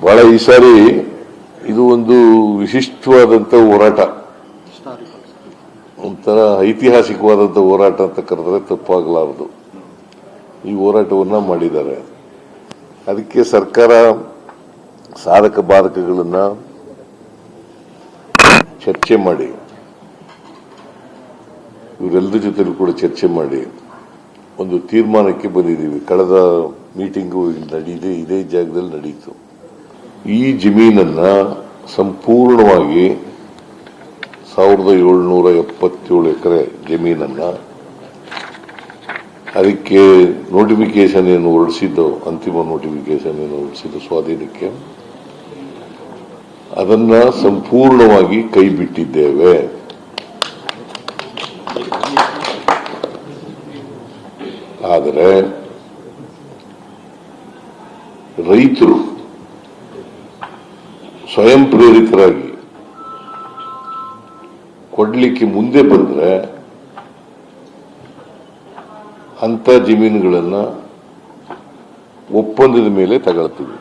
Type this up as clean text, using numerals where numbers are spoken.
ಬಹಳ ಈ ಸಾರಿ ಇದು ಒಂದು ವಿಶಿಷ್ಟವಾದಂತ ಹೋರಾಟ, ಒಂಥರ ಐತಿಹಾಸಿಕವಾದಂತ ಹೋರಾಟ ಅಂತ ಕರೆದ್ರೆ ತಪ್ಪಾಗಲಾರದು. ಈ ಹೋರಾಟವನ್ನ ಮಾಡಿದ್ದಾರೆ. ಅದಕ್ಕೆ ಸರ್ಕಾರ ಸಾಧಕ ಬಾಧಕಗಳನ್ನ ಚರ್ಚೆ ಮಾಡಿ, ಇವರೆಲ್ಲರ ಜೊತೆಲೂ ಕೂಡ ಚರ್ಚೆ ಮಾಡಿ ಒಂದು ತೀರ್ಮಾನಕ್ಕೆ ಬಂದಿದ್ದೀವಿ. ಕಳೆದ ಮೀಟಿಂಗು ಇದೇ ಜಾಗದಲ್ಲಿ ನಡೀತು. ಈ ಜಮೀನನ್ನ ಸಂಪೂರ್ಣವಾಗಿ 1777 ಎಕರೆ ಜಮೀನನ್ನ ಅದಕ್ಕೆ ನೋಟಿಫಿಕೇಶನ್ ಏನು ಹೊರಡಿಸಿದ್ದು, ಅಂತಿಮ ನೋಟಿಫಿಕೇಶನ್ ಏನು ಹೊರಡಿಸಿದ್ದು ಸ್ವಾಧೀನಕ್ಕೆ, ಅದನ್ನ ಸಂಪೂರ್ಣವಾಗಿ ಕೈ ಬಿಟ್ಟಿದ್ದೇವೆ. ಆದರೆ ರೈತರು ಸ್ವಯಂ ಪ್ರೇರಿತರಾಗಿ ಕೊಡ್ಲಿಕ್ಕೆ ಮುಂದೆ ಬಂದ್ರೆ ಅಂತ ಜಮೀನುಗಳನ್ನ ಒಪ್ಪಂದದ ಮೇಲೆ ತಗೊಳ್ತೀವಿ.